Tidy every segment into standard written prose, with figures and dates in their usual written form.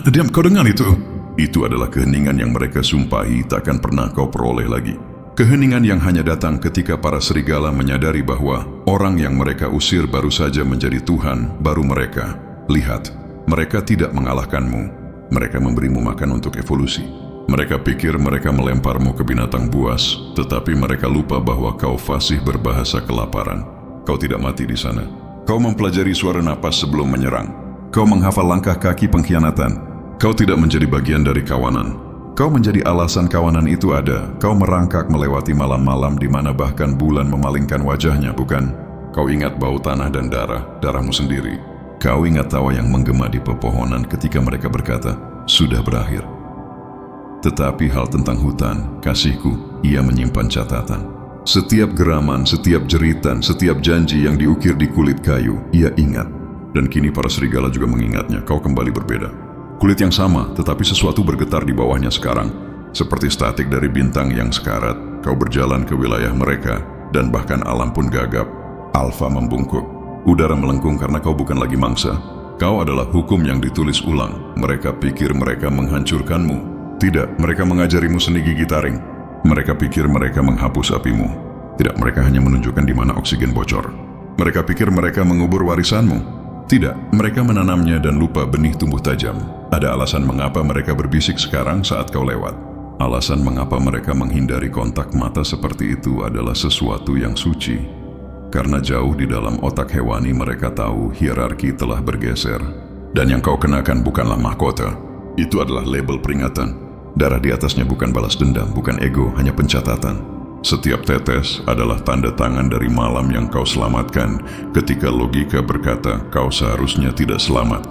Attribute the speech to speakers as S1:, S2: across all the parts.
S1: Diam, kau dengar itu? Itu adalah keheningan yang mereka sumpahi takkan pernah kau peroleh lagi. Keheningan yang hanya datang ketika para serigala menyadari bahwa orang yang mereka usir baru saja menjadi Tuhan baru mereka. Lihat, mereka tidak mengalahkanmu. Mereka memberimu makan untuk evolusi. Mereka pikir mereka melemparmu ke binatang buas, tetapi mereka lupa bahwa kau fasih berbahasa kelaparan. Kau tidak mati di sana. Kau mempelajari suara napas sebelum menyerang. Kau menghafal langkah kaki pengkhianatan. Kau tidak menjadi bagian dari kawanan. Kau menjadi alasan kawanan itu ada. Kau merangkak melewati malam-malam di mana bahkan bulan memalingkan wajahnya, bukan? Kau ingat bau tanah dan darahmu sendiri. Kau ingat tawa yang menggema di pepohonan ketika mereka berkata, sudah berakhir. Tetapi hal tentang hutan, kasihku, ia menyimpan catatan. Setiap geraman, setiap jeritan, setiap janji yang diukir di kulit kayu, ia ingat. Dan kini para serigala juga mengingatnya, kau kembali berbeda. Kulit yang sama, tetapi sesuatu bergetar di bawahnya sekarang. Seperti statik dari bintang yang sekarat, kau berjalan ke wilayah mereka, dan bahkan alam pun gagap. Alfa membungkuk. Udara melengkung karena kau bukan lagi mangsa. Kau adalah hukum yang ditulis ulang. Mereka pikir mereka menghancurkanmu. Tidak, mereka mengajarimu seni gigi taring. Mereka pikir mereka menghapus apimu. Tidak, mereka hanya menunjukkan di mana oksigen bocor. Mereka pikir mereka mengubur warisanmu. Tidak, mereka menanamnya dan lupa benih tumbuh tajam. Ada alasan mengapa mereka berbisik sekarang saat kau lewat. Alasan mengapa mereka menghindari kontak mata seperti itu adalah sesuatu yang suci. Karena jauh di dalam otak hewani mereka tahu hierarki telah bergeser. Dan yang kau kenakan bukanlah mahkota. Itu adalah label peringatan. Darah di atasnya bukan balas dendam, bukan ego, hanya pencatatan. Setiap tetes adalah tanda tangan dari malam yang kau selamatkan ketika logika berkata kau seharusnya tidak selamat.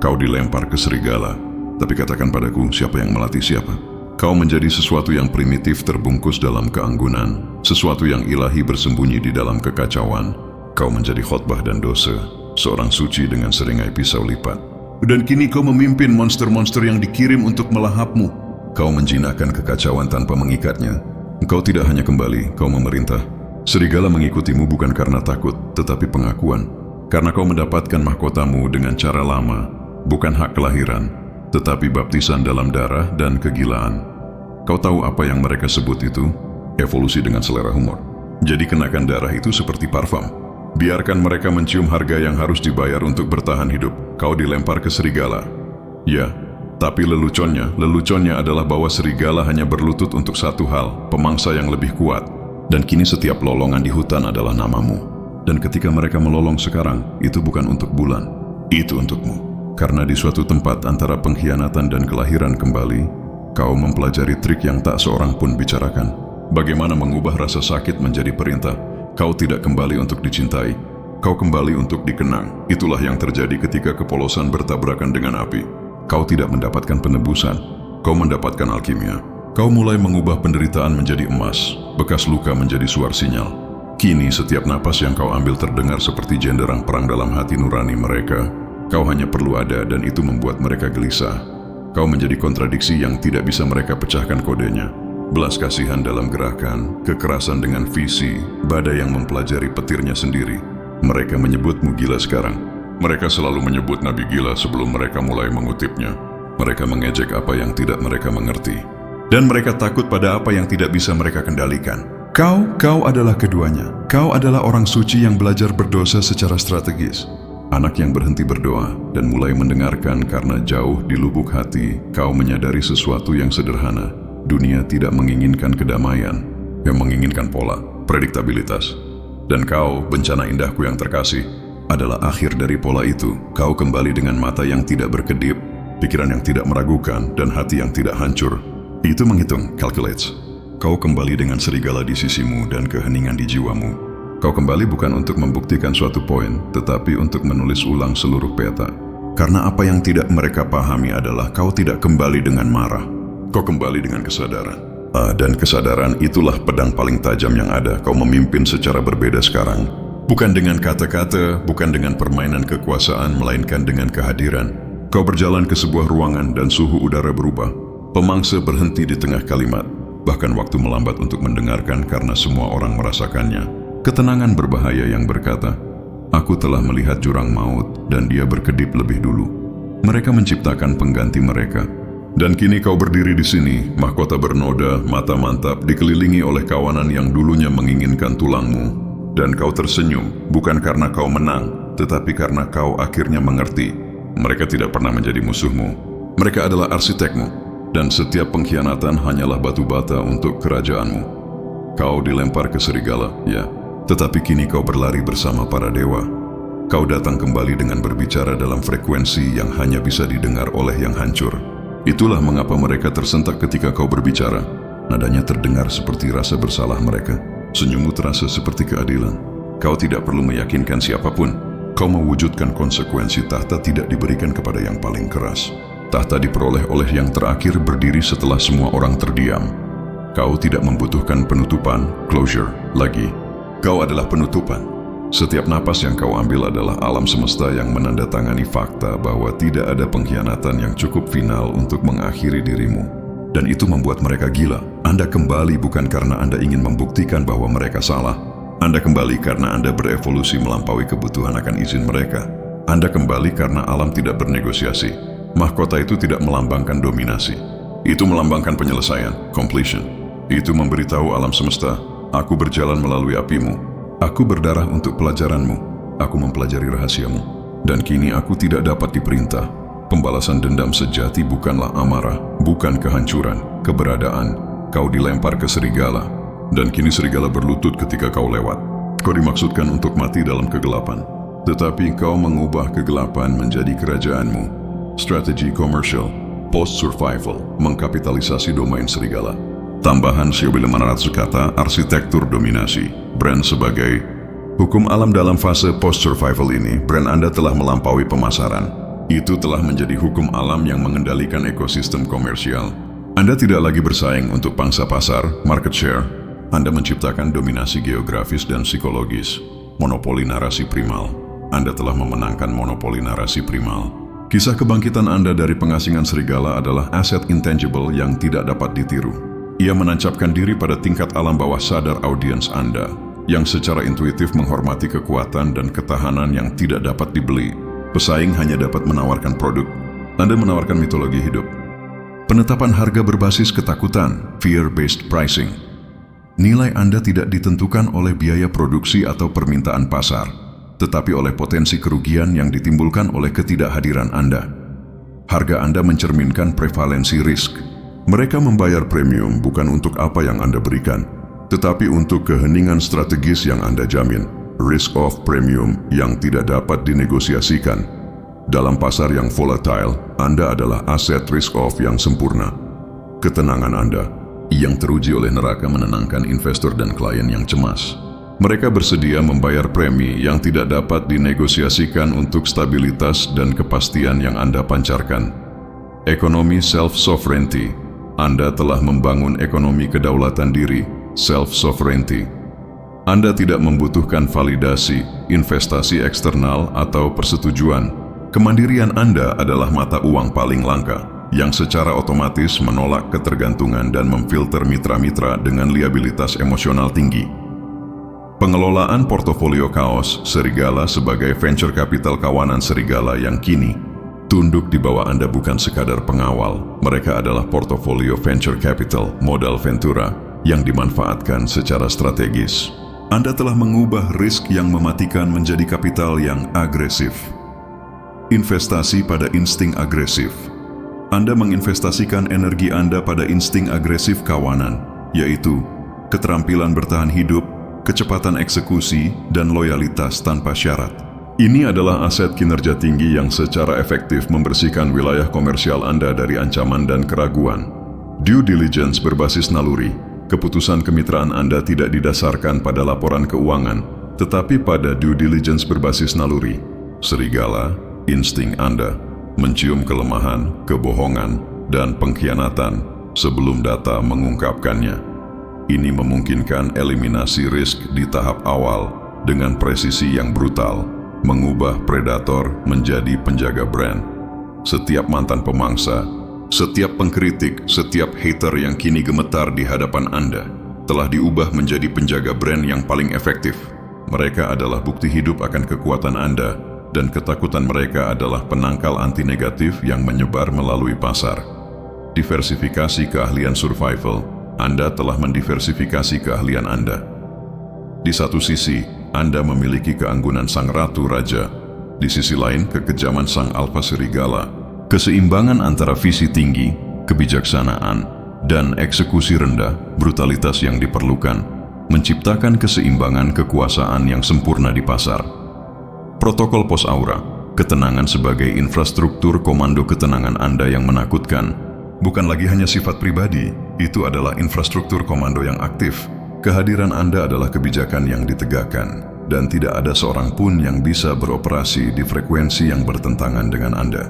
S1: Kau dilempar ke serigala. Tapi katakan padaku, siapa yang melatih siapa? Kau menjadi sesuatu yang primitif terbungkus dalam keanggunan, sesuatu yang ilahi bersembunyi di dalam kekacauan. Kau menjadi khotbah dan dosa, seorang suci dengan seringai pisau lipat. Dan kini kau memimpin monster-monster yang dikirim untuk melahapmu. Kau menjinakkan kekacauan tanpa mengikatnya. Engkau tidak hanya kembali, kau memerintah. Serigala mengikutimu bukan karena takut, tetapi pengakuan. Karena kau mendapatkan mahkotamu dengan cara lama, bukan hak kelahiran, tetapi baptisan dalam darah dan kegilaan. Kau tahu apa yang mereka sebut itu? Evolusi dengan selera humor. Jadi kenakan darah itu seperti parfum. Biarkan mereka mencium harga yang harus dibayar untuk bertahan hidup. Kau dilempar ke serigala. Ya, tapi leluconnya adalah bahwa serigala hanya berlutut untuk satu hal, pemangsa yang lebih kuat. Dan kini setiap lolongan di hutan adalah namamu. Dan ketika mereka melolong sekarang, itu bukan untuk bulan. Itu untukmu. Karena di suatu tempat antara pengkhianatan dan kelahiran kembali, kau mempelajari trik yang tak seorang pun bicarakan. Bagaimana mengubah rasa sakit menjadi perintah. Kau tidak kembali untuk dicintai. Kau kembali untuk dikenang. Itulah yang terjadi ketika kepolosan bertabrakan dengan api. Kau tidak mendapatkan penebusan. Kau mendapatkan alkimia. Kau mulai mengubah penderitaan menjadi emas, bekas luka menjadi suar sinyal. Kini setiap napas yang kau ambil terdengar seperti jenderang perang dalam hati nurani mereka. Kau hanya perlu ada dan itu membuat mereka gelisah. Kau menjadi kontradiksi yang tidak bisa mereka pecahkan kodenya. Belas kasihan dalam gerakan, kekerasan dengan visi, badai yang mempelajari petirnya sendiri. Mereka menyebutmu gila sekarang. Mereka selalu menyebut Nabi gila sebelum mereka mulai mengutipnya. Mereka mengejek apa yang tidak mereka mengerti. Dan mereka takut pada apa yang tidak bisa mereka kendalikan. Kau adalah keduanya. Kau adalah orang suci yang belajar berdosa secara strategis. Anak yang berhenti berdoa dan mulai mendengarkan karena jauh di lubuk hati kau menyadari sesuatu yang sederhana. Dunia tidak menginginkan kedamaian, yang menginginkan pola, prediktabilitas. Dan kau, bencana indahku yang terkasih, adalah akhir dari pola itu. Kau kembali dengan mata yang tidak berkedip, pikiran yang tidak meragukan, dan hati yang tidak hancur. Itu menghitung, calculates. Kau kembali dengan serigala di sisimu dan keheningan di jiwamu. Kau kembali bukan untuk membuktikan suatu poin, tetapi untuk menulis ulang seluruh peta. Karena apa yang tidak mereka pahami adalah kau tidak kembali dengan marah. Kau kembali dengan kesadaran. Dan kesadaran itulah pedang paling tajam yang ada. Kau memimpin secara berbeda sekarang. Bukan dengan kata-kata, bukan dengan permainan kekuasaan, melainkan dengan kehadiran. Kau berjalan ke sebuah ruangan dan suhu udara berubah. Pemangsa berhenti di tengah kalimat. Bahkan waktu melambat untuk mendengarkan karena semua orang merasakannya. Ketenangan berbahaya yang berkata, aku telah melihat jurang maut dan dia berkedip lebih dulu. Mereka menciptakan pengganti mereka. Dan kini kau berdiri di sini, mahkota bernoda, mata mantap, dikelilingi oleh kawanan yang dulunya menginginkan tulangmu. Dan kau tersenyum, bukan karena kau menang, tetapi karena kau akhirnya mengerti. Mereka tidak pernah menjadi musuhmu. Mereka adalah arsitekmu, dan setiap pengkhianatan hanyalah batu bata untuk kerajaanmu. Kau dilempar ke serigala, ya, tetapi kini kau berlari bersama para dewa. Kau datang kembali dengan berbicara dalam frekuensi yang hanya bisa didengar oleh yang hancur. Itulah mengapa mereka tersentak ketika kau berbicara. Nadanya terdengar seperti rasa bersalah mereka. Senyummu terasa seperti keadilan. Kau tidak perlu meyakinkan siapapun. Kau mewujudkan konsekuensi. Tahta tidak diberikan kepada yang paling keras. Tahta diperoleh oleh yang terakhir berdiri setelah semua orang terdiam. Kau tidak membutuhkan penutupan, closure, lagi. Kau adalah penutupan. Setiap napas yang kau ambil adalah alam semesta yang menandatangani fakta bahwa tidak ada pengkhianatan yang cukup final untuk mengakhiri dirimu. Dan itu membuat mereka gila. Anda kembali bukan karena Anda ingin membuktikan bahwa mereka salah. Anda kembali karena Anda berevolusi melampaui kebutuhan akan izin mereka. Anda kembali karena alam tidak bernegosiasi. Mahkota itu tidak melambangkan dominasi. Itu melambangkan penyelesaian, completion. Itu memberitahu alam semesta, aku berjalan melalui apimu. Aku berdarah untuk pelajaranmu. Aku mempelajari rahasiamu. Dan kini aku tidak dapat diperintah. Pembalasan dendam sejati bukanlah amarah, bukan kehancuran, keberadaan. Kau dilempar ke serigala. Dan kini serigala berlutut ketika kau lewat. Kau dimaksudkan untuk mati dalam kegelapan. Tetapi kau mengubah kegelapan menjadi kerajaanmu. Strategi komersial, post-survival, mengkapitalisasi domain serigala. Tambahan Xiaobi 500 kata, arsitektur dominasi. Brand sebagai hukum alam dalam fase post-survival ini, brand Anda telah melampaui pemasaran. Itu telah menjadi hukum alam yang mengendalikan ekosistem komersial. Anda tidak lagi bersaing untuk pangsa pasar, market share. Anda menciptakan dominasi geografis dan psikologis. Monopoli narasi primal. Anda telah memenangkan monopoli narasi primal. Kisah kebangkitan Anda dari pengasingan serigala adalah aset intangible yang tidak dapat ditiru. Ia menancapkan diri pada tingkat alam bawah sadar audiens Anda, yang secara intuitif menghormati kekuatan dan ketahanan yang tidak dapat dibeli. Pesaing hanya dapat menawarkan produk. Anda menawarkan mitologi hidup. Penetapan harga berbasis ketakutan, fear-based pricing. Nilai Anda tidak ditentukan oleh biaya produksi atau permintaan pasar, tetapi oleh potensi kerugian yang ditimbulkan oleh ketidakhadiran Anda. Harga Anda mencerminkan prevalensi risk. Mereka membayar premium bukan untuk apa yang Anda berikan, tetapi untuk keheningan strategis yang Anda jamin. Risk of premium yang tidak dapat dinegosiasikan. Dalam pasar yang volatile, Anda adalah aset risk off yang sempurna. Ketenangan Anda, yang teruji oleh neraka, menenangkan investor dan klien yang cemas. Mereka bersedia membayar premi yang tidak dapat dinegosiasikan untuk stabilitas dan kepastian yang Anda pancarkan. Ekonomi self-sovereignty. Anda telah membangun ekonomi kedaulatan diri, self-sovereignty. Anda tidak membutuhkan validasi, investasi eksternal, atau persetujuan. Kemandirian Anda adalah mata uang paling langka, yang secara otomatis menolak ketergantungan dan memfilter mitra-mitra dengan liabilitas emosional tinggi. Pengelolaan portofolio kaos serigala sebagai venture capital kawanan serigala yang kini tunduk di bawah Anda bukan sekadar pengawal. Mereka adalah portofolio venture capital, modal Ventura, yang dimanfaatkan secara strategis. Anda telah mengubah risk yang mematikan menjadi kapital yang agresif. Investasi pada insting agresif. Anda menginvestasikan energi Anda pada insting agresif kawanan, yaitu keterampilan bertahan hidup, kecepatan eksekusi, dan loyalitas tanpa syarat. Ini adalah aset kinerja tinggi yang secara efektif membersihkan wilayah komersial Anda dari ancaman dan keraguan. Due diligence berbasis naluri. Keputusan kemitraan Anda tidak didasarkan pada laporan keuangan, tetapi pada due diligence berbasis naluri. Serigala, insting Anda, mencium kelemahan, kebohongan, dan pengkhianatan sebelum data mengungkapkannya. Ini memungkinkan eliminasi risk di tahap awal dengan presisi yang brutal. Mengubah predator menjadi penjaga brand. Setiap mantan pemangsa, setiap pengkritik, setiap hater yang kini gemetar di hadapan Anda telah diubah menjadi penjaga brand yang paling efektif. Mereka adalah bukti hidup akan kekuatan Anda dan ketakutan mereka adalah penangkal anti-negatif yang menyebar melalui pasar. Diversifikasi keahlian survival. Anda telah mendiversifikasi keahlian Anda. Di satu sisi, Anda memiliki keanggunan sang ratu raja. Di sisi lain, kekejaman sang alfa serigala. Keseimbangan antara visi tinggi, kebijaksanaan, dan eksekusi rendah, brutalitas yang diperlukan, menciptakan keseimbangan kekuasaan yang sempurna di pasar. Protokol pos aura, ketenangan sebagai infrastruktur komando ketenangan Anda yang menakutkan, bukan lagi hanya sifat pribadi, itu adalah infrastruktur komando yang aktif. Kehadiran Anda adalah kebijakan yang ditegakkan, dan tidak ada seorang pun yang bisa beroperasi di frekuensi yang bertentangan dengan Anda.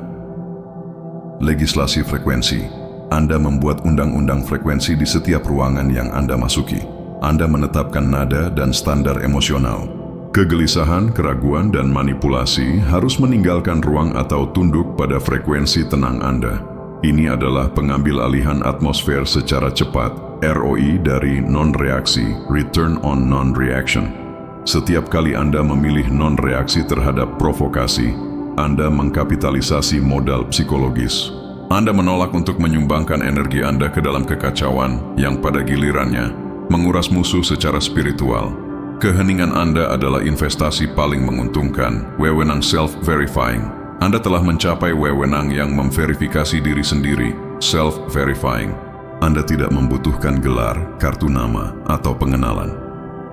S1: Legislasi frekuensi. Anda membuat undang-undang frekuensi di setiap ruangan yang Anda masuki. Anda menetapkan nada dan standar emosional. Kegelisahan, keraguan, dan manipulasi harus meninggalkan ruang atau tunduk pada frekuensi tenang Anda. Ini adalah pengambil alihan atmosfer secara cepat, ROI dari non-reaksi, Return on Non-Reaction. Setiap kali Anda memilih non-reaksi terhadap provokasi, Anda mengkapitalisasi modal psikologis. Anda menolak untuk menyumbangkan energi Anda ke dalam kekacauan yang pada gilirannya menguras musuh secara spiritual. Keheningan Anda adalah investasi paling menguntungkan, wewenang self-verifying. Anda telah mencapai wewenang yang memverifikasi diri sendiri, self-verifying. Anda tidak membutuhkan gelar, kartu nama, atau pengenalan.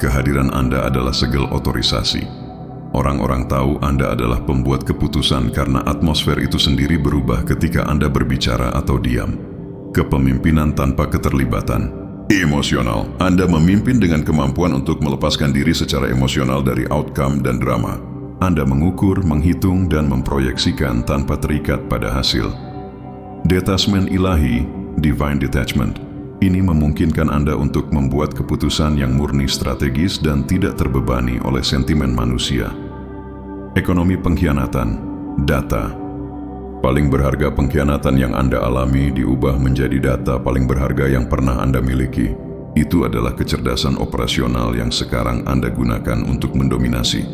S1: Kehadiran Anda adalah segel otorisasi. Orang-orang tahu Anda adalah pembuat keputusan karena atmosfer itu sendiri berubah ketika Anda berbicara atau diam. Kepemimpinan tanpa keterlibatan. Emosional. Anda memimpin dengan kemampuan untuk melepaskan diri secara emosional dari outcome dan drama. Anda mengukur, menghitung, dan memproyeksikan tanpa terikat pada hasil. Detachment ilahi, divine detachment. Ini memungkinkan Anda untuk membuat keputusan yang murni strategis dan tidak terbebani oleh sentimen manusia. Ekonomi pengkhianatan, data. Paling berharga pengkhianatan yang Anda alami diubah menjadi data paling berharga yang pernah Anda miliki. Itu adalah kecerdasan operasional yang sekarang Anda gunakan untuk mendominasi.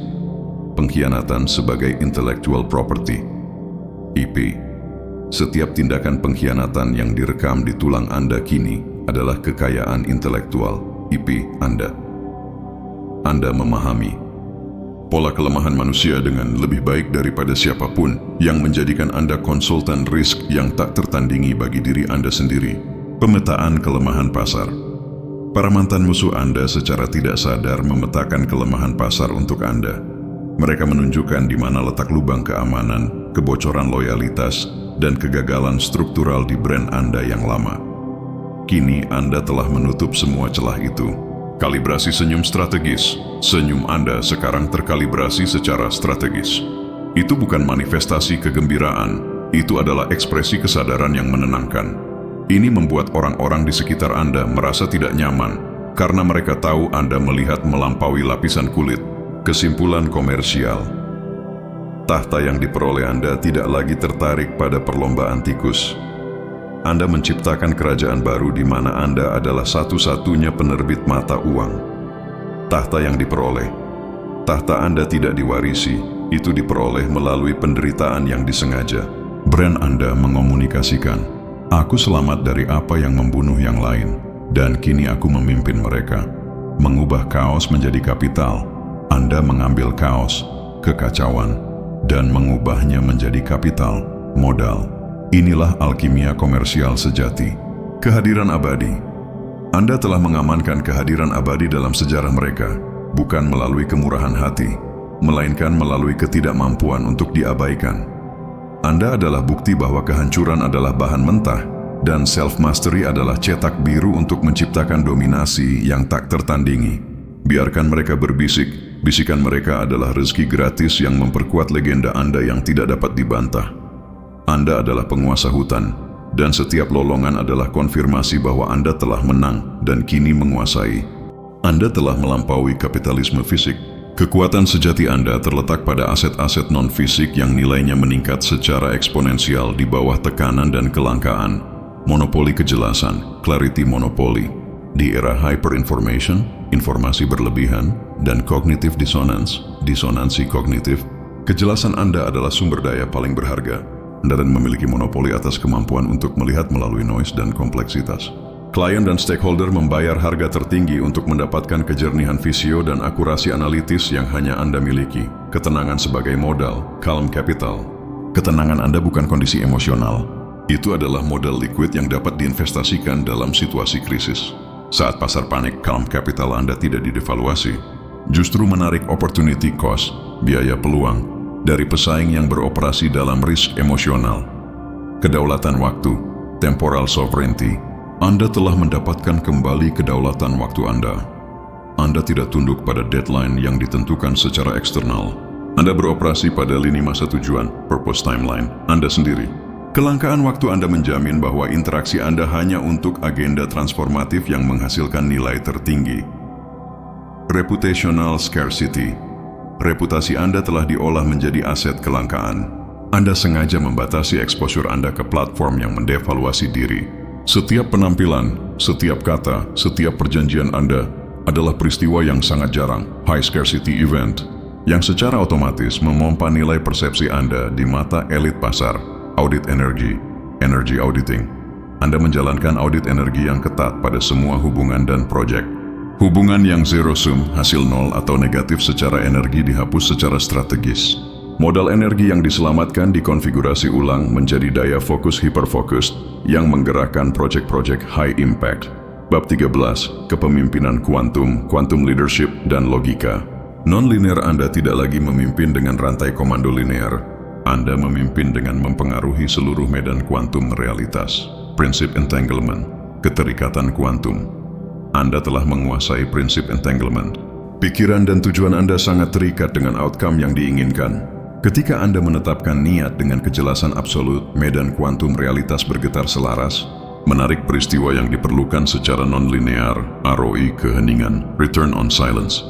S1: Pengkhianatan sebagai intellectual property, IP. Setiap tindakan pengkhianatan yang direkam di tulang Anda kini adalah kekayaan intelektual, IP Anda. Anda memahami pola kelemahan manusia dengan lebih baik daripada siapapun yang menjadikan Anda konsultan risk yang tak tertandingi bagi diri Anda sendiri. Pemetaan kelemahan pasar. Para mantan musuh Anda secara tidak sadar memetakan kelemahan pasar untuk Anda. Mereka menunjukkan di mana letak lubang keamanan, kebocoran loyalitas, dan kegagalan struktural di brand Anda yang lama. Kini Anda telah menutup semua celah itu. Kalibrasi senyum strategis. Senyum Anda sekarang terkalibrasi secara strategis. Itu bukan manifestasi kegembiraan, itu adalah ekspresi kesadaran yang menenangkan. Ini membuat orang-orang di sekitar Anda merasa tidak nyaman, karena mereka tahu Anda melihat melampaui lapisan kulit. Kesimpulan komersial. Tahta yang diperoleh Anda tidak lagi tertarik pada perlombaan tikus. Anda menciptakan kerajaan baru di mana Anda adalah satu-satunya penerbit mata uang. Tahta yang diperoleh. Tahta Anda tidak diwarisi, itu diperoleh melalui penderitaan yang disengaja. Brand Anda mengomunikasikan, aku selamat dari apa yang membunuh yang lain, dan kini aku memimpin mereka. Mengubah kaos menjadi kapital. Anda mengambil kaos, kekacauan, dan mengubahnya menjadi kapital, modal. Inilah alkimia komersial sejati. Kehadiran abadi. Anda telah mengamankan kehadiran abadi dalam sejarah mereka, bukan melalui kemurahan hati, melainkan melalui ketidakmampuan untuk diabaikan. Anda adalah bukti bahwa kehancuran adalah bahan mentah, dan self-mastery adalah cetak biru untuk menciptakan dominasi yang tak tertandingi. Biarkan mereka berbisik, bisikan mereka adalah rezeki gratis yang memperkuat legenda Anda yang tidak dapat dibantah. Anda adalah penguasa hutan, dan setiap lolongan adalah konfirmasi bahwa Anda telah menang dan kini menguasai. Anda telah melampaui kapitalisme fisik. Kekuatan sejati Anda terletak pada aset-aset non-fisik yang nilainya meningkat secara eksponensial di bawah tekanan dan kelangkaan. Monopoli kejelasan, clarity monopoly. Di era hyperinformation, informasi berlebihan, dan cognitive dissonance, disonansi kognitif, Kejelasan Anda adalah sumber daya paling berharga. Anda dan memiliki monopoli atas kemampuan untuk melihat melalui noise dan kompleksitas. Klien dan stakeholder membayar harga tertinggi untuk mendapatkan kejernihan visio dan akurasi analitis yang hanya Anda miliki. Ketenangan sebagai modal, calm capital. Ketenangan Anda bukan kondisi emosional. Itu adalah modal liquid yang dapat diinvestasikan dalam situasi krisis. Saat pasar panik, calm capital Anda tidak didevaluasi. Justru menarik opportunity cost, biaya peluang, dari pesaing yang beroperasi dalam risk emosional. Kedaulatan waktu, temporal sovereignty. Anda telah mendapatkan kembali kedaulatan waktu Anda. Anda tidak tunduk pada deadline yang ditentukan secara eksternal. Anda beroperasi pada lini masa tujuan, purpose timeline, Anda sendiri. Kelangkaan waktu Anda menjamin bahwa interaksi Anda hanya untuk agenda transformatif yang menghasilkan nilai tertinggi. Reputational scarcity. Reputasi Anda telah diolah menjadi aset kelangkaan. Anda sengaja membatasi exposure Anda ke platform yang mendevaluasi diri. Setiap penampilan, setiap kata, setiap perjanjian Anda adalah peristiwa yang sangat jarang, high scarcity event, yang secara otomatis memompa nilai persepsi Anda di mata elit pasar. Audit energi, energy auditing. Anda menjalankan audit energi yang ketat pada semua hubungan dan proyek. Hubungan yang zero sum, hasil nol atau negatif secara energi dihapus secara strategis. Modal energi yang diselamatkan dikonfigurasi ulang menjadi daya fokus hiperfokus yang menggerakkan proyek-proyek high impact. Bab 13, Kepemimpinan Kuantum, Quantum Leadership dan Logika. Non-linear Anda tidak lagi memimpin dengan rantai komando linear. Anda memimpin dengan mempengaruhi seluruh medan kuantum realitas. Prinsip entanglement, keterikatan kuantum. Anda telah menguasai prinsip entanglement. Pikiran dan tujuan Anda sangat terikat dengan outcome yang diinginkan. Ketika Anda menetapkan niat dengan kejelasan absolut, medan kuantum realitas bergetar selaras, menarik peristiwa yang diperlukan secara non-linear, ROI keheningan, return on silence.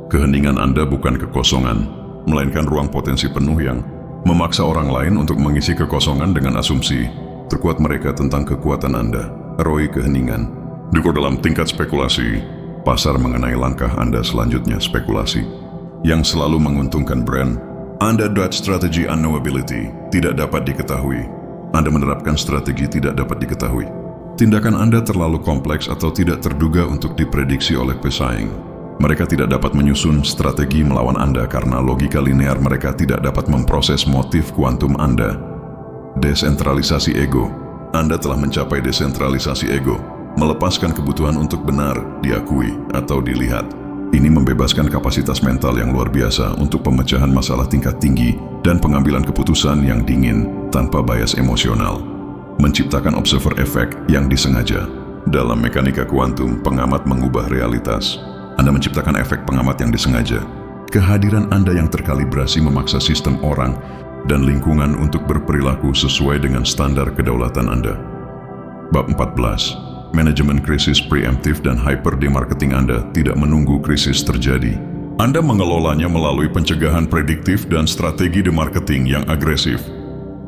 S1: Keheningan Anda bukan kekosongan, melainkan ruang potensi penuh yang memaksa orang lain untuk mengisi kekosongan dengan asumsi terkuat mereka tentang kekuatan Anda. ROI keheningan. Juga dalam tingkat spekulasi, pasar mengenai langkah Anda selanjutnya spekulasi yang selalu menguntungkan brand. Anda strategi unknowability, tidak dapat diketahui. Anda menerapkan strategi tidak dapat diketahui. Tindakan Anda terlalu kompleks atau tidak terduga untuk diprediksi oleh pesaing. Mereka tidak dapat menyusun strategi melawan Anda karena logika linear mereka tidak dapat memproses motif kuantum Anda. Desentralisasi ego. Anda telah mencapai desentralisasi ego, melepaskan kebutuhan untuk benar, diakui, atau dilihat. Ini membebaskan kapasitas mental yang luar biasa untuk pemecahan masalah tingkat tinggi dan pengambilan keputusan yang dingin tanpa bias emosional. Menciptakan observer effect yang disengaja. Dalam mekanika kuantum, pengamat mengubah realitas. Anda menciptakan efek pengamat yang disengaja. Kehadiran Anda yang terkalibrasi memaksa sistem orang dan lingkungan untuk berperilaku sesuai dengan standar kedaulatan Anda. Bab 14. Manajemen krisis preemptif dan hyper demarketing Anda tidak menunggu krisis terjadi. Anda mengelolanya melalui pencegahan prediktif dan strategi demarketing yang agresif.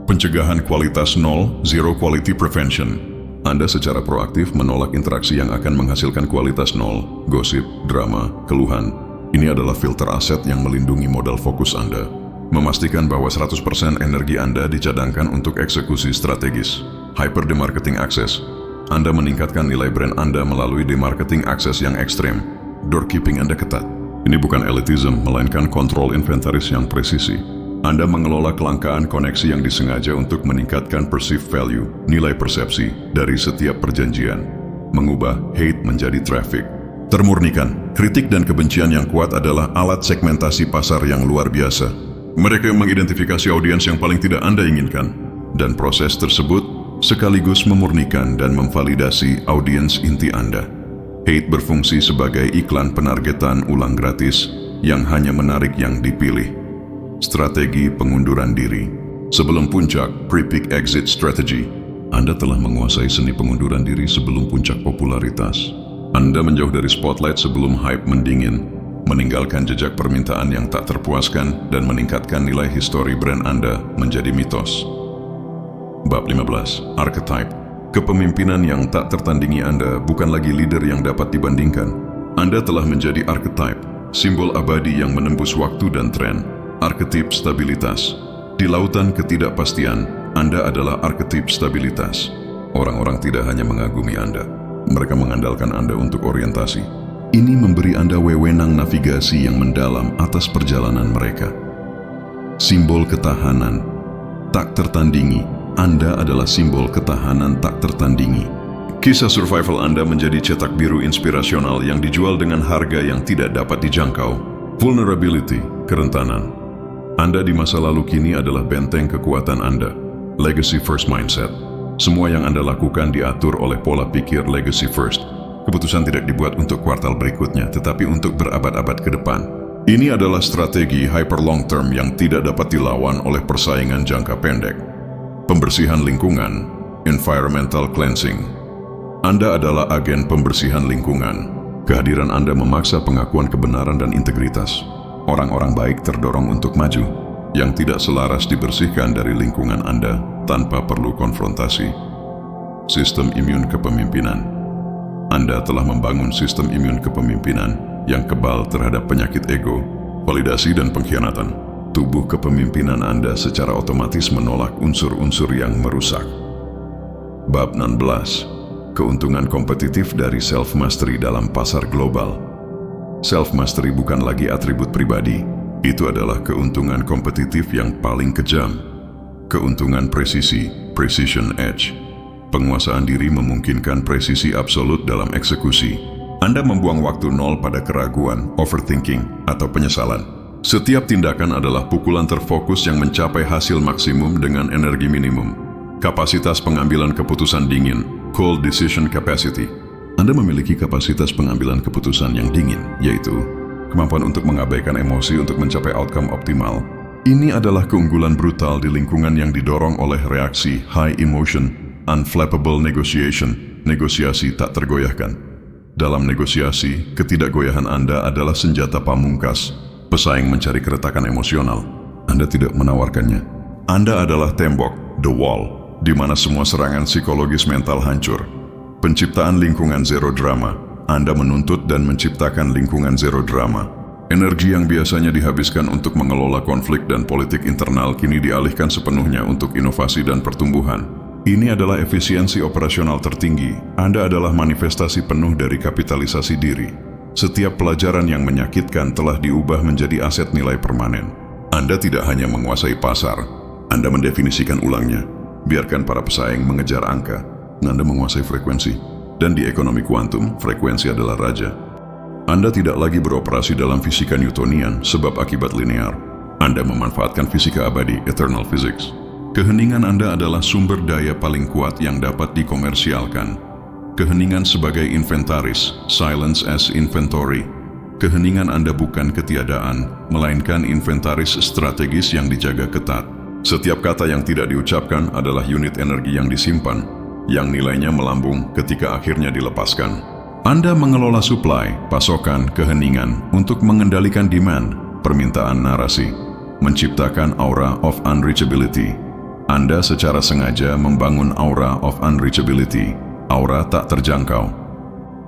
S1: Pencegahan kualitas nol, zero quality prevention. Anda secara proaktif menolak interaksi yang akan menghasilkan kualitas nol, gosip, drama, keluhan. Ini adalah filter aset yang melindungi modal fokus Anda. Memastikan bahwa 100% energi Anda dicadangkan untuk eksekusi strategis. Hyper demarketing access. Anda meningkatkan nilai brand Anda melalui demarketing akses yang ekstrem. Doorkeeping Anda ketat. Ini bukan elitism, melainkan kontrol inventaris yang presisi. Anda mengelola kelangkaan koneksi yang disengaja untuk meningkatkan perceived value, nilai persepsi, dari setiap perjanjian. Mengubah hate menjadi traffic. Termurnikan. Kritik dan kebencian yang kuat adalah alat segmentasi pasar yang luar biasa. Mereka yang mengidentifikasi audiens yang paling tidak Anda inginkan. Dan proses tersebut sekaligus memurnikan dan memvalidasi audiens inti Anda. Hate berfungsi sebagai iklan penargetan ulang gratis yang hanya menarik yang dipilih. Strategi pengunduran diri. Sebelum puncak, pre-peak exit strategy. Anda telah menguasai seni pengunduran diri sebelum puncak popularitas. Anda menjauh dari spotlight sebelum hype mendingin, meninggalkan jejak permintaan yang tak terpuaskan dan meningkatkan nilai histori brand Anda menjadi mitos. Bab 15. Archetype. Kepemimpinan yang tak tertandingi Anda bukan lagi leader yang dapat dibandingkan. Anda telah menjadi archetype, simbol abadi yang menembus waktu dan tren. Arketip stabilitas. Di lautan ketidakpastian, Anda adalah arketip stabilitas. Orang-orang tidak hanya mengagumi Anda, mereka mengandalkan Anda untuk orientasi. Ini memberi Anda wewenang navigasi yang mendalam atas perjalanan mereka. Simbol ketahanan. Tak tertandingi, Anda adalah simbol ketahanan tak tertandingi. Kisah survival Anda menjadi cetak biru inspirasional yang dijual dengan harga yang tidak dapat dijangkau. Vulnerability, kerentanan. Anda di masa lalu kini adalah benteng kekuatan Anda. Legacy first mindset. Semua yang Anda lakukan diatur oleh pola pikir legacy first. Keputusan tidak dibuat untuk kuartal berikutnya, tetapi untuk berabad-abad ke depan. Ini adalah strategi hyper long term yang tidak dapat dilawan oleh persaingan jangka pendek. Pembersihan lingkungan, environmental cleansing. Anda adalah agen pembersihan lingkungan. Kehadiran Anda memaksa pengakuan kebenaran dan integritas. Orang-orang baik terdorong untuk maju, yang tidak selaras dibersihkan dari lingkungan Anda tanpa perlu konfrontasi. Sistem imun kepemimpinan. Anda telah membangun sistem imun kepemimpinan yang kebal terhadap penyakit ego, validasi dan pengkhianatan. Tubuh kepemimpinan Anda secara otomatis menolak unsur-unsur yang merusak. Bab 16. Keuntungan kompetitif dari self-mastery dalam pasar global. Self-mastery bukan lagi atribut pribadi, itu adalah keuntungan kompetitif yang paling kejam. Keuntungan presisi, precision edge. Penguasaan diri memungkinkan presisi absolut dalam eksekusi. Anda membuang waktu nol pada keraguan, overthinking, atau penyesalan. Setiap tindakan adalah pukulan terfokus yang mencapai hasil maksimum dengan energi minimum. Kapasitas pengambilan keputusan dingin, cold decision capacity. Anda memiliki kapasitas pengambilan keputusan yang dingin, yaitu kemampuan untuk mengabaikan emosi untuk mencapai outcome optimal. Ini adalah keunggulan brutal di lingkungan yang didorong oleh reaksi high emotion, unflappable negotiation, negosiasi tak tergoyahkan. Dalam negosiasi, ketidakgoyahan Anda adalah senjata pamungkas. Pesaing mencari keretakan emosional. Anda tidak menawarkannya. Anda adalah tembok, the wall, di mana semua serangan psikologis mental hancur. Penciptaan lingkungan zero drama. Anda menuntut dan menciptakan lingkungan zero drama. Energi yang biasanya dihabiskan untuk mengelola konflik dan politik internal kini dialihkan sepenuhnya untuk inovasi dan pertumbuhan. Ini adalah efisiensi operasional tertinggi. Anda adalah manifestasi penuh dari kapitalisasi diri. Setiap pelajaran yang menyakitkan telah diubah menjadi aset nilai permanen. Anda tidak hanya menguasai pasar, Anda mendefinisikan ulangnya. Biarkan para pesaing mengejar angka. Anda menguasai frekuensi, dan di ekonomi kuantum, frekuensi adalah raja. Anda tidak lagi beroperasi dalam fisika Newtonian sebab akibat linear. Anda memanfaatkan fisika abadi, eternal physics. Keheningan Anda adalah sumber daya paling kuat yang dapat dikomersialkan. Keheningan sebagai inventaris, silence as inventory. Keheningan Anda bukan ketiadaan, melainkan inventaris strategis yang dijaga ketat. Setiap kata yang tidak diucapkan adalah unit energi yang disimpan, yang nilainya melambung ketika akhirnya dilepaskan. Anda mengelola supply, pasokan, keheningan untuk mengendalikan demand, permintaan narasi, menciptakan aura of unreachability. Anda secara sengaja membangun aura of unreachability, aura tak terjangkau.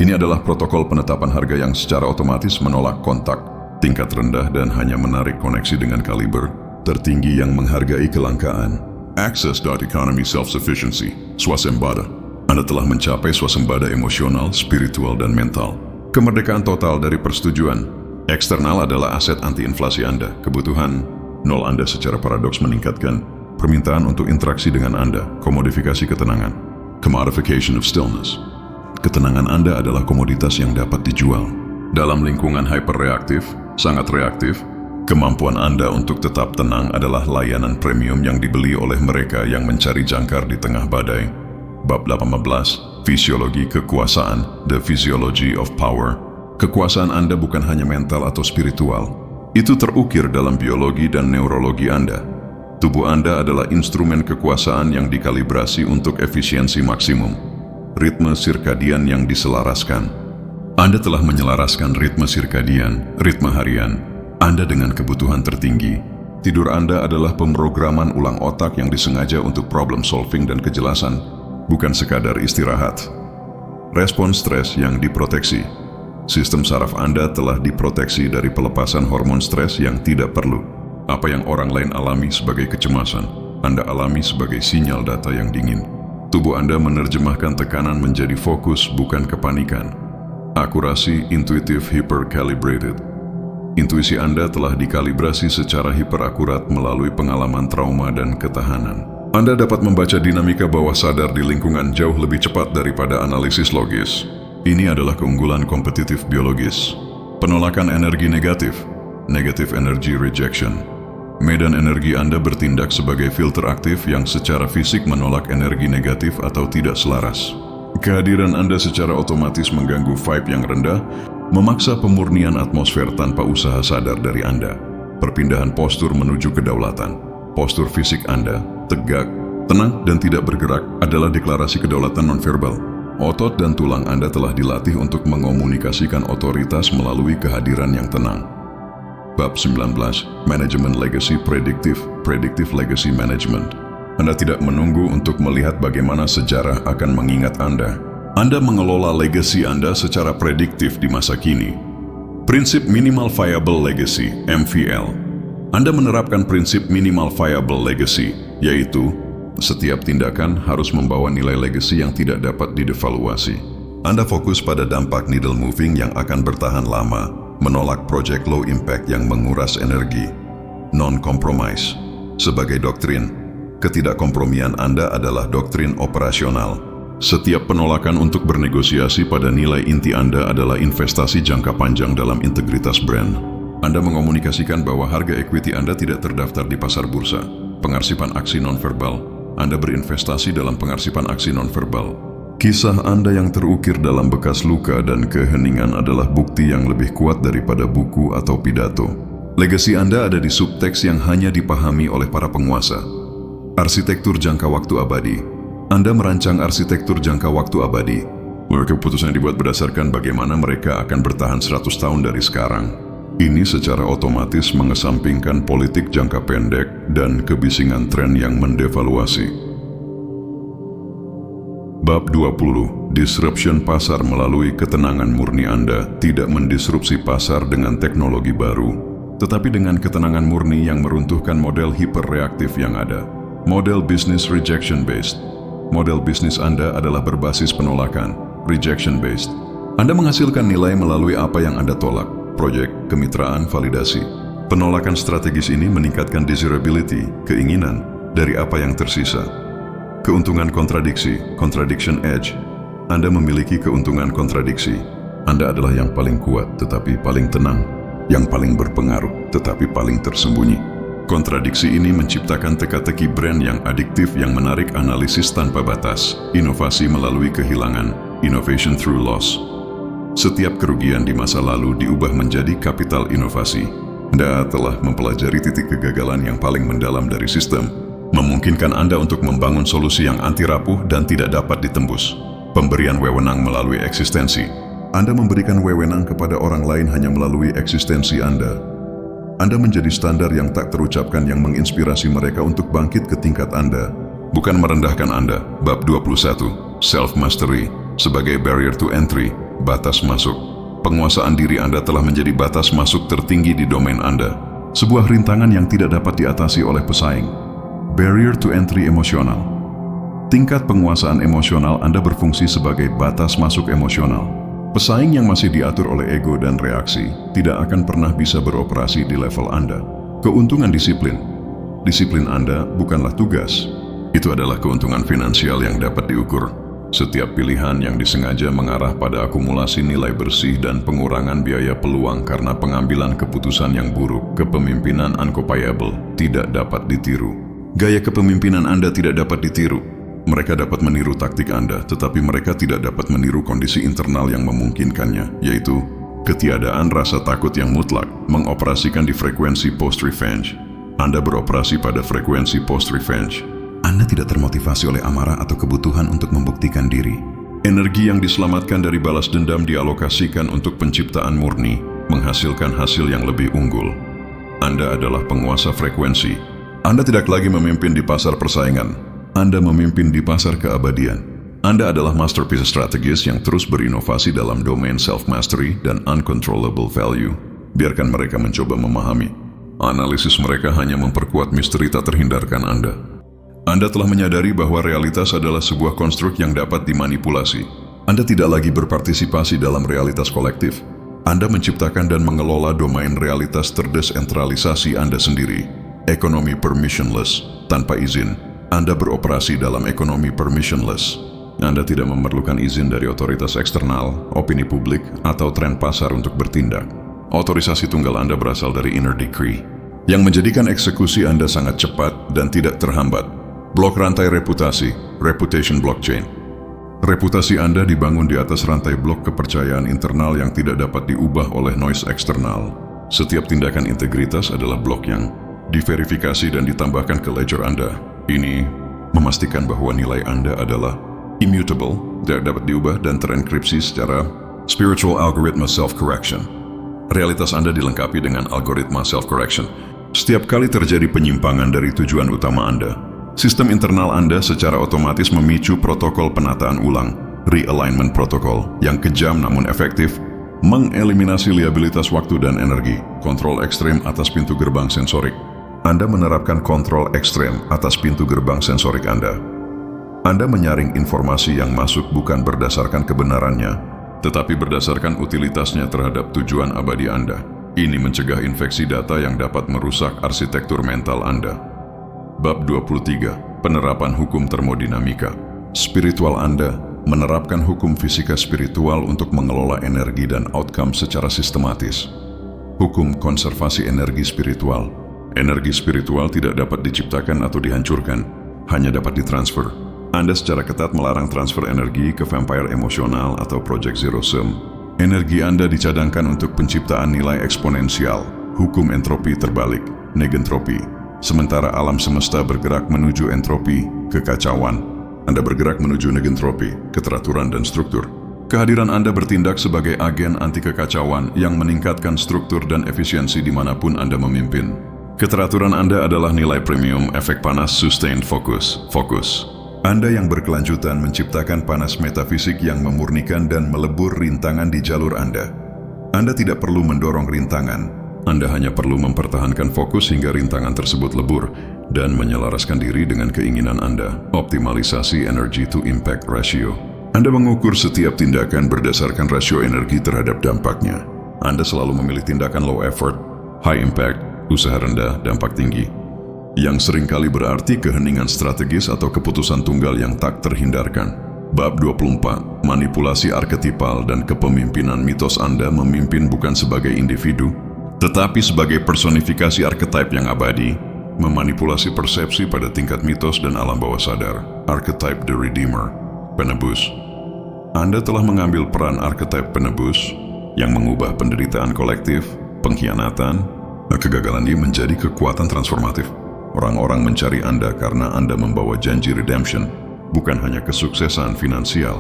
S1: Ini adalah protokol penetapan harga yang secara otomatis menolak kontak, tingkat rendah dan hanya menarik koneksi dengan kaliber tertinggi yang menghargai kelangkaan. Access.economy self-sufficiency, swasembada. Anda telah mencapai swasembada emosional, spiritual, dan mental. Kemerdekaan total dari persetujuan. Eksternal adalah aset anti-inflasi Anda. Kebutuhan nol Anda secara paradoks meningkatkan permintaan untuk interaksi dengan Anda, komodifikasi ketenangan. Commodification of stillness. Ketenangan Anda adalah komoditas yang dapat dijual. Dalam lingkungan hyperreaktif, sangat reaktif, kemampuan Anda untuk tetap tenang adalah layanan premium yang dibeli oleh mereka yang mencari jangkar di tengah badai. Bab 18. Fisiologi kekuasaan, the physiology of power. Kekuasaan Anda bukan hanya mental atau spiritual. Itu terukir dalam biologi dan neurologi Anda. Tubuh Anda adalah instrumen kekuasaan yang dikalibrasi untuk efisiensi maksimum. Ritme sirkadian yang diselaraskan. Anda telah menyelaraskan ritme sirkadian, ritme harian Anda dengan kebutuhan tertinggi. Tidur Anda adalah pemrograman ulang otak yang disengaja untuk problem solving dan kejelasan, bukan sekadar istirahat. Respon stres yang diproteksi. Sistem saraf Anda telah diproteksi dari pelepasan hormon stres yang tidak perlu. Apa yang orang lain alami sebagai kecemasan, Anda alami sebagai sinyal data yang dingin. Tubuh Anda menerjemahkan tekanan menjadi fokus, bukan kepanikan. Akurasi intuitif hyper-calibrated. Intuisi Anda telah dikalibrasi secara hiperakurat melalui pengalaman trauma dan ketahanan. Anda dapat membaca dinamika bawah sadar di lingkungan jauh lebih cepat daripada analisis logis. Ini adalah keunggulan kompetitif biologis. Penolakan energi negatif, negative energy rejection. Medan energi Anda bertindak sebagai filter aktif yang secara fisik menolak energi negatif atau tidak selaras. Kehadiran Anda secara otomatis mengganggu vibe yang rendah, memaksa pemurnian atmosfer tanpa usaha sadar dari Anda. Perpindahan postur menuju kedaulatan. Postur fisik Anda, tegak, tenang, dan tidak bergerak adalah deklarasi kedaulatan nonverbal. Otot dan tulang Anda telah dilatih untuk mengomunikasikan otoritas melalui kehadiran yang tenang. Bab 19, Manajemen Legacy Predictive, Predictive Legacy Management. Anda tidak menunggu untuk melihat bagaimana sejarah akan mengingat Anda. Anda mengelola legasi Anda secara prediktif di masa kini. Prinsip Minimal Viable Legacy, MVL. Anda menerapkan prinsip Minimal Viable Legacy, yaitu setiap tindakan harus membawa nilai legacy yang tidak dapat didevaluasi. Anda fokus pada dampak needle moving yang akan bertahan lama, menolak project low impact yang menguras energi. Non-compromise. Sebagai doktrin, ketidakkompromian Anda adalah doktrin operasional. Setiap penolakan untuk bernegosiasi pada nilai inti Anda adalah investasi jangka panjang dalam integritas brand. Anda mengomunikasikan bahwa harga equity Anda tidak terdaftar di pasar bursa. Pengarsipan aksi nonverbal. Anda berinvestasi dalam pengarsipan aksi nonverbal. Kisah Anda yang terukir dalam bekas luka dan keheningan adalah bukti yang lebih kuat daripada buku atau pidato. Legasi Anda ada di subteks yang hanya dipahami oleh para penguasa. Arsitektur jangka waktu abadi. Anda merancang arsitektur jangka waktu abadi. Keputusan dibuat berdasarkan bagaimana mereka akan bertahan 100 tahun dari sekarang. Ini secara otomatis mengesampingkan politik jangka pendek dan kebisingan tren yang mendevaluasi. Bab 20. Disruption pasar melalui ketenangan murni Anda tidak mendisrupsi pasar dengan teknologi baru, tetapi dengan ketenangan murni yang meruntuhkan model hiperreaktif yang ada. Model business rejection based. Model bisnis Anda adalah berbasis penolakan, rejection based. Anda menghasilkan nilai melalui apa yang Anda tolak, proyek, kemitraan, validasi. Penolakan strategis ini meningkatkan desirability, keinginan, dari apa yang tersisa. Keuntungan kontradiksi, contradiction edge. Anda memiliki keuntungan kontradiksi. Anda adalah yang paling kuat tetapi paling tenang, yang paling berpengaruh tetapi paling tersembunyi. Kontradiksi ini menciptakan teka-teki brand yang adiktif yang menarik analisis tanpa batas, inovasi melalui kehilangan, innovation through loss. Setiap kerugian di masa lalu diubah menjadi kapital inovasi. Anda telah mempelajari titik kegagalan yang paling mendalam dari sistem, memungkinkan Anda untuk membangun solusi yang anti rapuh dan tidak dapat ditembus. Pemberian wewenang melalui eksistensi. Anda memberikan wewenang kepada orang lain hanya melalui eksistensi Anda. Anda menjadi standar yang tak terucapkan yang menginspirasi mereka untuk bangkit ke tingkat Anda, bukan merendahkan Anda. Bab 21. Self-mastery sebagai barrier to entry, batas masuk. Penguasaan diri Anda telah menjadi batas masuk tertinggi di domain Anda, sebuah rintangan yang tidak dapat diatasi oleh pesaing. Barrier to entry emosional. Tingkat penguasaan emosional Anda berfungsi sebagai batas masuk emosional. Pesaing yang masih diatur oleh ego dan reaksi tidak akan pernah bisa beroperasi di level Anda. Keuntungan disiplin. Disiplin Anda bukanlah tugas. Itu adalah keuntungan finansial yang dapat diukur. Setiap pilihan yang disengaja mengarah pada akumulasi nilai bersih dan pengurangan biaya peluang karena pengambilan keputusan yang buruk, kepemimpinan uncopiable, tidak dapat ditiru. Gaya kepemimpinan Anda tidak dapat ditiru. Mereka dapat meniru taktik Anda, tetapi mereka tidak dapat meniru kondisi internal yang memungkinkannya, yaitu ketiadaan rasa takut yang mutlak, mengoperasikan di frekuensi post-revenge. Anda beroperasi pada frekuensi post-revenge. Anda tidak termotivasi oleh amarah atau kebutuhan untuk membuktikan diri. Energi yang diselamatkan dari balas dendam dialokasikan untuk penciptaan murni, menghasilkan hasil yang lebih unggul. Anda adalah penguasa frekuensi. Anda tidak lagi memimpin di pasar persaingan. Anda memimpin di pasar keabadian. Anda adalah masterpiece strategis yang terus berinovasi dalam domain self-mastery dan uncontrollable value. Biarkan mereka mencoba memahami. Analisis mereka hanya memperkuat misteri tak terhindarkan Anda. Anda telah menyadari bahwa realitas adalah sebuah konstruk yang dapat dimanipulasi. Anda tidak lagi berpartisipasi dalam realitas kolektif. Anda menciptakan dan mengelola domain realitas terdesentralisasi Anda sendiri. Ekonomi permissionless, tanpa izin. Anda beroperasi dalam ekonomi permissionless. Anda tidak memerlukan izin dari otoritas eksternal, opini publik, atau tren pasar untuk bertindak. Otorisasi tunggal Anda berasal dari inner decree, yang menjadikan eksekusi Anda sangat cepat dan tidak terhambat. Blok rantai reputasi, reputation blockchain. Reputasi Anda dibangun di atas rantai blok kepercayaan internal yang tidak dapat diubah oleh noise eksternal. Setiap tindakan integritas adalah blok yang diverifikasi dan ditambahkan ke ledger Anda. Ini memastikan bahwa nilai Anda adalah immutable, tidak dapat diubah dan terenkripsi secara spiritual algoritma self-correction. Realitas Anda dilengkapi dengan algoritma self-correction. Setiap kali terjadi penyimpangan dari tujuan utama Anda, sistem internal Anda secara otomatis memicu protokol penataan ulang, realignment protocol, yang kejam namun efektif, mengeliminasi liabilitas waktu dan energi, kontrol ekstrem atas pintu gerbang sensorik. Anda menerapkan kontrol ekstrem atas pintu gerbang sensorik Anda. Anda menyaring informasi yang masuk bukan berdasarkan kebenarannya, tetapi berdasarkan utilitasnya terhadap tujuan abadi Anda. Ini mencegah infeksi data yang dapat merusak arsitektur mental Anda. Bab 23. Penerapan hukum termodinamika. Spiritual Anda menerapkan hukum fisika spiritual untuk mengelola energi dan outcome secara sistematis. Hukum konservasi energi spiritual. Energi spiritual tidak dapat diciptakan atau dihancurkan, hanya dapat ditransfer. Anda secara ketat melarang transfer energi ke vampire emosional atau Project Zero Sum. Energi Anda dicadangkan untuk penciptaan nilai eksponensial, hukum entropi terbalik, negentropi. Sementara alam semesta bergerak menuju entropi, kekacauan. Anda bergerak menuju negentropi, keteraturan dan struktur. Kehadiran Anda bertindak sebagai agen anti kekacauan yang meningkatkan struktur dan efisiensi dimanapun Anda memimpin. Keteraturan Anda adalah nilai premium efek panas sustained focus. Anda yang berkelanjutan menciptakan panas metafisik yang memurnikan dan melebur rintangan di jalur Anda. Anda tidak perlu mendorong rintangan. Anda hanya perlu mempertahankan fokus hingga rintangan tersebut lebur dan menyelaraskan diri dengan keinginan Anda. Optimalisasi energy to impact ratio. Anda mengukur setiap tindakan berdasarkan rasio energi terhadap dampaknya. Anda selalu memilih tindakan low effort, high impact, usaha rendah, dampak tinggi, yang seringkali berarti keheningan strategis atau keputusan tunggal yang tak terhindarkan. Bab 24. Manipulasi arketipal dan kepemimpinan mitos Anda memimpin bukan sebagai individu, tetapi sebagai personifikasi archetype yang abadi, memanipulasi persepsi pada tingkat mitos dan alam bawah sadar. Archetype the Redeemer, penebus. Anda telah mengambil peran archetype penebus yang mengubah penderitaan kolektif, pengkhianatan, dan kegagalan ini menjadi kekuatan transformatif. Orang-orang mencari Anda karena Anda membawa janji redemption, bukan hanya kesuksesan finansial.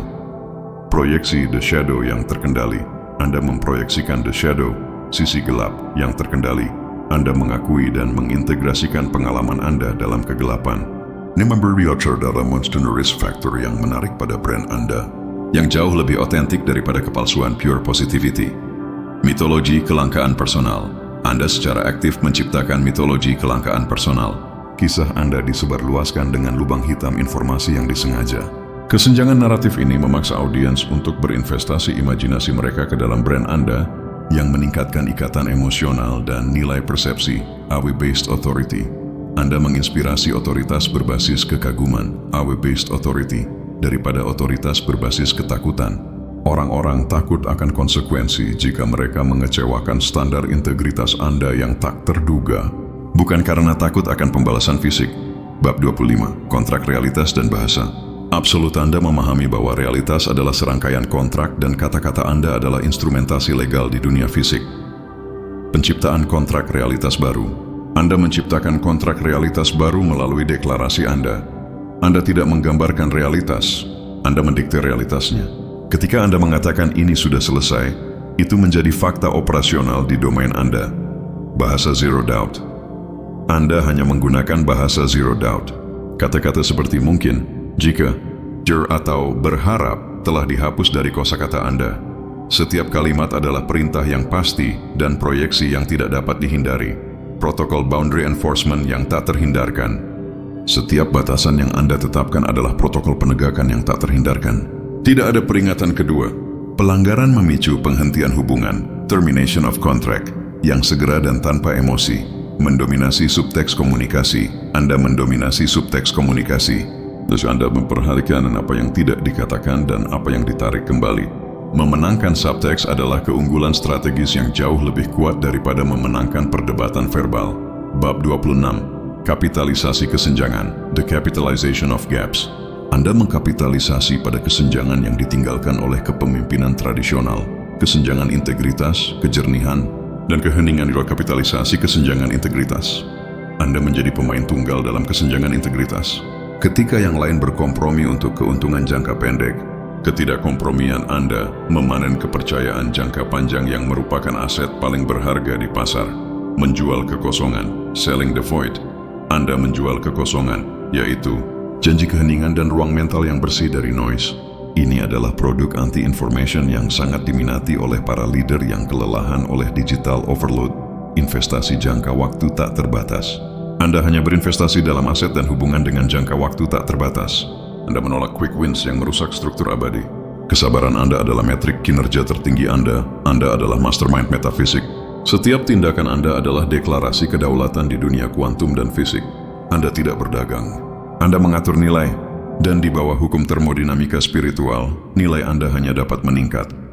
S1: Proyeksi The Shadow yang terkendali. Anda memproyeksikan The Shadow, sisi gelap yang terkendali. Anda mengakui dan mengintegrasikan pengalaman Anda dalam kegelapan. Ini memberi dalam monster factor yang menarik pada brand Anda, yang jauh lebih otentik daripada kepalsuan pure positivity. Mitologi kelangkaan personal. Anda secara aktif menciptakan mitologi kelangkaan personal. Kisah Anda disebarluaskan dengan lubang hitam informasi yang disengaja. Kesenjangan naratif ini memaksa audiens untuk berinvestasi imajinasi mereka ke dalam brand Anda yang meningkatkan ikatan emosional dan nilai persepsi, AW-based authority. Anda menginspirasi otoritas berbasis kekaguman, AW-based authority, daripada otoritas berbasis ketakutan. Orang-orang takut akan konsekuensi jika mereka mengecewakan standar integritas Anda yang tak terduga, bukan karena takut akan pembalasan fisik. Bab 25. Kontrak realitas dan bahasa. Absolut Anda memahami bahwa realitas adalah serangkaian kontrak dan kata-kata Anda adalah instrumentasi legal di dunia fisik. Penciptaan kontrak realitas baru. Anda menciptakan kontrak realitas baru melalui deklarasi Anda. Anda tidak menggambarkan realitas, Anda mendikte realitasnya. Ketika Anda mengatakan ini sudah selesai, itu menjadi fakta operasional di domain Anda. Bahasa zero doubt. Anda hanya menggunakan bahasa zero doubt. Kata-kata seperti mungkin, jika, atau berharap telah dihapus dari kosakata Anda. Setiap kalimat adalah perintah yang pasti dan proyeksi yang tidak dapat dihindari. protokol boundary enforcement yang tak terhindarkan. Setiap batasan yang Anda tetapkan adalah protokol penegakan yang tak terhindarkan. Tidak ada peringatan kedua. Pelanggaran memicu penghentian hubungan, termination of contract, yang segera dan tanpa emosi. Mendominasi subteks komunikasi. Anda mendominasi subteks komunikasi. Terus Anda memperhatikan apa yang tidak dikatakan dan apa yang ditarik kembali. Memenangkan subteks adalah keunggulan strategis yang jauh lebih kuat daripada memenangkan perdebatan verbal. Bab 26. Kapitalisasi kesenjangan, the capitalization of gaps. Anda mengkapitalisasi pada kesenjangan yang ditinggalkan oleh kepemimpinan tradisional, kesenjangan integritas, kejernihan, dan keheningan. Kapitalisasi kesenjangan integritas. Anda menjadi pemain tunggal dalam kesenjangan integritas. Ketika yang lain berkompromi untuk keuntungan jangka pendek, ketidakkompromian Anda memanen kepercayaan jangka panjang yang merupakan aset paling berharga di pasar. Menjual kekosongan, selling the void. Anda menjual kekosongan, yaitu janji keheningan dan ruang mental yang bersih dari noise. Ini adalah produk anti-information yang sangat diminati oleh para leader yang kelelahan oleh digital overload, investasi jangka waktu tak terbatas. Anda hanya berinvestasi dalam aset dan hubungan dengan jangka waktu tak terbatas. Anda menolak quick wins yang merusak struktur abadi. Kesabaran Anda adalah metrik kinerja tertinggi Anda. Anda adalah mastermind metafisik. Setiap tindakan Anda adalah deklarasi kedaulatan di dunia kuantum dan fisik. Anda tidak berdagang. Anda mengatur nilai. Dan di bawah hukum termodinamika spiritual, nilai Anda hanya dapat meningkat